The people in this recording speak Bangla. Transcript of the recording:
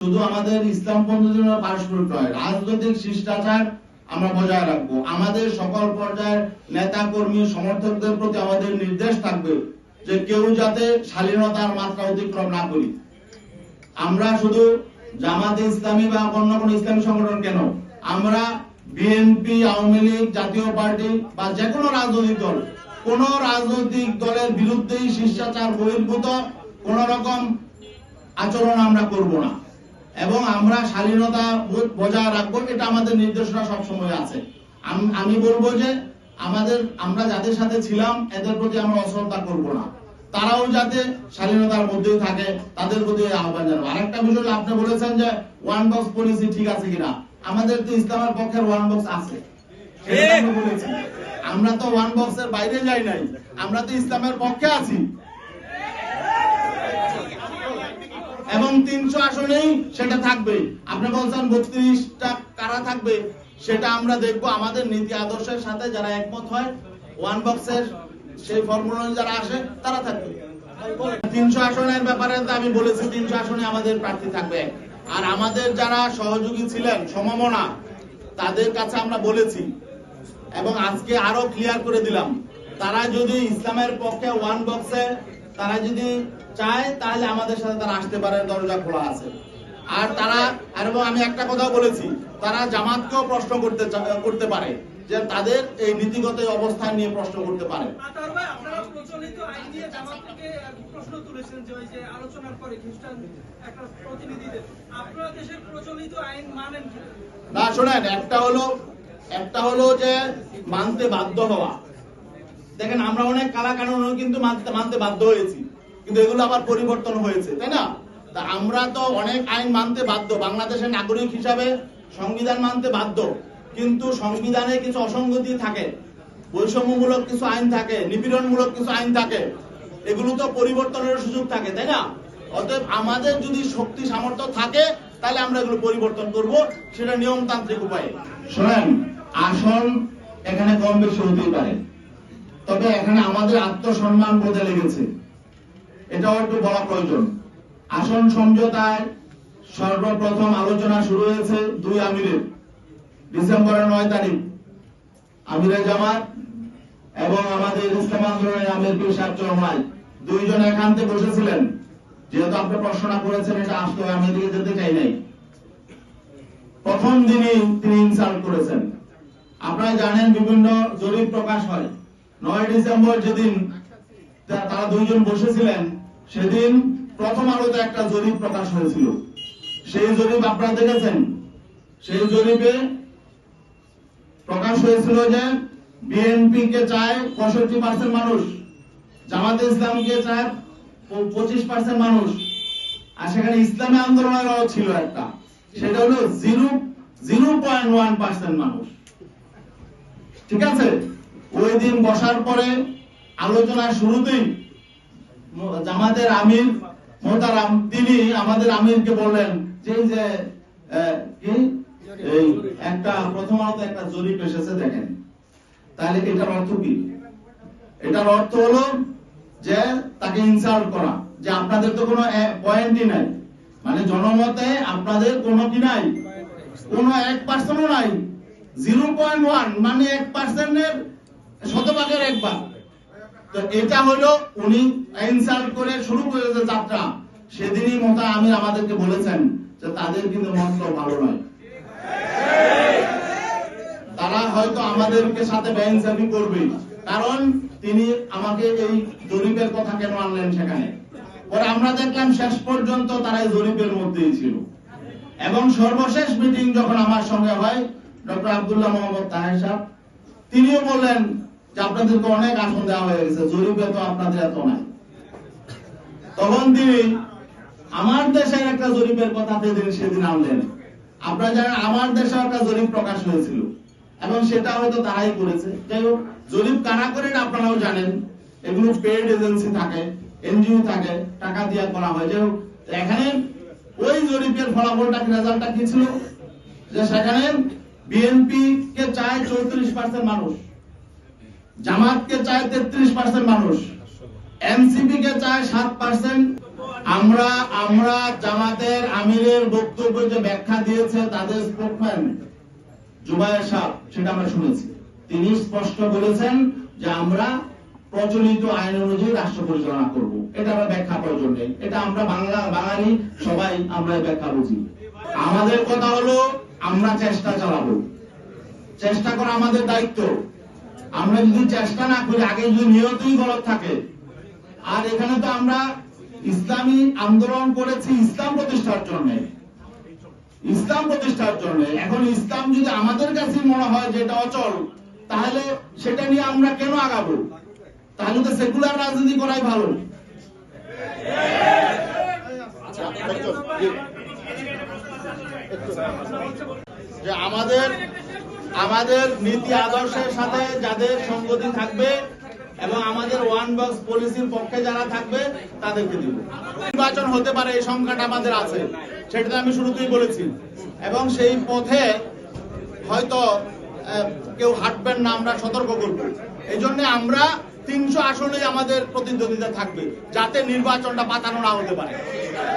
শুধু আমাদের ইসলামপন্থী পারস্পরিক নয়, রাজনৈতিক শিষ্টাচার আমরা বজায় রাখবো। আমাদের সকল পর্যায়ের নেতা কর্মী সমর্থকদের প্রতি আমাদের নির্দেশ থাকবে যে কেউ যাতে শালীনতার মাত্রা অতিক্রম না করি। আমরা শুধু জামাতে ইসলামী বা অন্য কোনো ইসলামী সংগঠন কেন, আমরা বিএনপি, আওয়ামী লীগ, জাতীয় পার্টি বা যে কোনো রাজনৈতিক দল, কোন রাজনৈতিক দলের বিরুদ্ধেই শিষ্টাচার বহির্ভূত কোন রকম আচরণ আমরা করব না এবং আমরা শালীনতা বজায় রাখবো। এটা আমাদের নির্দেশনা সবসময় আছে। আমি বলবো যে আমরা যাদের সাথে ছিলাম এদের প্রতি আমরা অশ্রদ্ধা করব না, তারাও যাতে শালীনতার মধ্যেই থাকে তাদের প্রতি আহ্বান জানাবো। আরেকটা বিষয় আপনি বলেছেন যে ওয়ান বক্স পলিসি ঠিক আছে কিনা, আমাদের তো ইসলামের পক্ষের ওয়ান বক্স আছে, আমরা তো ওয়ান বক্সের বাইরে যাই নাই, আমরা তো ইসলামের পক্ষে আছি এবং 300 আসনেই সেটা থাকবে। আপনি বলছেন 32টা কারা থাকবে, সেটা আমরা দেখবো। আমাদের নীতি আদর্শের সাথে যারা একমত হয় ওয়ান বক্সের সেই ফর্মুলা যারা আসে তারা থাকবে। 300 আসনের ব্যাপারে আমি বলেছি 300 আসনে আমাদের প্রার্থী থাকবে। আর আমাদের যারা সহযোগী ছিলেন সমমনা তাদের কাছে আমরা বলেছি এবং আজকে আরো ক্লিয়ার করে দিলাম, তারা যদি ইসলামের পক্ষে ওয়ান বক্সে তারা যদি চায় তাহলে আমাদের সাথে তারা আসতে পারে, দরজা খোলা আছে। আর তারা এবং আমি একটা কথাও বলেছি, তারা জামাতকেও প্রশ্ন করতে পারে যে তাদের এই নীতিগত অবস্থান নিয়ে প্রশ্ন করতে পারে। না শোনেন, একটা হলো যে মানতে বাধ্য হওয়া। দেখেন আমরা অনেক কালা কানুন কিন্তু মানতে বাধ্য হয়েছি, কিন্তু এগুলো আবার পরিবর্তন হয়েছে, তাই না? তা আমরা তো অনেক আইন মানতে বাধ্য, বাংলাদেশের নাগরিক হিসাবে সংবিধান মানতে বাধ্য, কিন্তু সংবিধানে কিছু অসঙ্গতি থাকে, বৈষম্যমূলক কিছু আইন থাকে, নিপীড়নমূলক কিছু আইন থাকে, এগুলো তো পরিবর্তনের সুযোগ থাকে, তাই না? অতএব আমাদের যদি শক্তি সামর্থ্য থাকে তাহলে আমরা এগুলো পরিবর্তন করব, সেটা নিয়মতান্ত্রিক উপায়ে। শোনেন, আসন এখানে কম বেশি হতেই পারে, তবে এখানে আমাদের আত্মসম্মান বোধে লেগেছে, এটাও একটু বলা প্রয়োজন। আসন সমঝোতায় সর্বপ্রথম আলোচনা শুরু হয়েছে 2 আমিরের, ডিসেম্বরের 9 তারিখ আমিরে জামাত এবং আমাদের ইসলাম আন্দোলনের আমির পীর সাহেব চরমাই 2 জন একান্তে বসেছিলেন। যেহেতু আপনি প্রশ্ন করেছেন এটা আসতে আমি এদিকে যেতে চাই নাই, প্রথম দিনই তিনি ইনসাল্ট করেছেন। আপনারা জানেন বিভিন্ন জরিপ প্রকাশ হয়। 9 ডিসেম্বর যেদিন তারা 2 জন বসেছিলেন সেদিন প্রথম আলোতে একটা জরিপ প্রকাশ হয়েছিল। সেই জরিপ আপনারা দেখেছেন। সেই জরিপে প্রকাশ হয়েছিল যে বিএনপি কে চায় 65% মানুষ, জামাতে ইসলামকে চায় 25% মানুষ, আর সেখানে ইসলামী আন্দোলনেরও ছিল একটা, সেটা হলো 0.1% মানুষ। ঠিক আছে, ওই দিন বসার পরে আলোচনার শুরুতেই জামাতের আমির মোহতারাম তিনি আমাদের আমিরকে বললেন যে এই একটা প্রথম আলোতে একটা জরিপ এসেছে দেখেন। তাহলে এটার অর্থ কি? এটার অর্থ হলো যে তাকে ইনসাল্ট করা, যে আপনাদের তো কোনো পয়েন্টই নাই, মানে জনমতে আপনাদের কোনো কি নাই, কোনো 1%ও নাই। 0.1 মানে 1% এর শতভাগের 1 ভাগ। তো এটা হলো উনি ইনসাল্ট করে শুরু করেছে যাত্রা। সেদিনই মোতা আমির আমাদেরকে বলেছেন যে তাদের কিন্তু মতলব ভালো নয়, তারা হয়তো আমাদেরকে সাথে বেইনসাফি করবে। কারণ তিনি আমাকে এই জরিপের কথা কেন আনলেন সেখানে, পরে আমরা দেখলাম শেষ পর্যন্ত তারা এই জরিপের মধ্যেই ছিল। এবং সর্বশেষ মিটিং যখন আমার সঙ্গে হয় ডক্টর আব্দুল্লাহ মোহাম্মদ তাহের সাহেব, তিনিও বললেন যে আপনাদেরকে অনেক আসন দেওয়া হয়ে গেছে, জরিপে তো আপনাদের এত নাই। তখন তিনি আমার দেশের একটা জরিপের কথা সেদিন আনলেন। আপনারা জানেন আমার দেশে একটা জরিপ প্রকাশ হয়েছিল এবং সেটা হয়তো তারাই করেছে। যাই হোক, জরিপ কারা করে আপনারাও জানেন, এগুলো পেইড এজেন্সি থাকে, এনজিও থাকে, টাকা দিয়ে করা হয়। যাই হোক, এখানে ওই জরিপের ফলাফলটা রেজাল্টটা কি ছিল, যে সেখানে বিএনপি কে চায় 34% মানুষ, জামাতকে চায় 33% মানুষ, এনসিপি কে চায় 7%, আমরা আমরা জামাতের আমিরের বক্তব্য যে ব্যাখ্যা দিয়েছে তাদের স্পোকম্যান জুবায়ের সাহেব, সেটা আমরা শুনেছি। তিনি স্পষ্ট বলেছেন যে আমরা প্রচলিত আইন অনুযায়ী রাষ্ট্র পরিচালনা করব। এটা আমরা ব্যাখ্যা প্রয়োজন নেই, এটা আমরা বাঙালি সবাই আমরা এই ব্যাখ্যা বুঝি। আমাদের কথা হলো আমরা চেষ্টা চালাবো, চেষ্টা করা আমাদের দায়িত্ব। আমরা যদি চেষ্টা না করি, আগে যদি নিয়তই গলত থাকে, আর এখানে তো আমরা ইসলামী আন্দোলন করেছি ইসলাম প্রতিষ্ঠার জন্য, ইসলাম প্রতিষ্ঠার জন্য। এখন ইসলাম যদি আমাদের কাছে মনে হয় যে এটা অচল, তাহলে সেটা নিয়ে আমরা কেন আগাবো? তাহলে তো সেকুলার রাজনীতি করাই ভালো। যে আমাদের নীতি আদর্শের সাথে যাদের সঙ্গতি থাকবে এবং আমাদের ওয়ান বক্স পলিসির পক্ষে যারা থাকবে তাদেরকে দিব। নির্বাচন হতে পারে, এই সংখ্যাটা আমাদের আছে, সেটা আমি শুরুতেই বলেছি। এবং সেই পথে হয়তো কেউ হাঁটবেন না, আমরা সতর্ক করব। এই জন্য আমরা 300 আসনেই আমাদের প্রতিদ্বন্দ্বিতা থাকবে, যাতে নির্বাচনটা পাতানো না হতে পারে।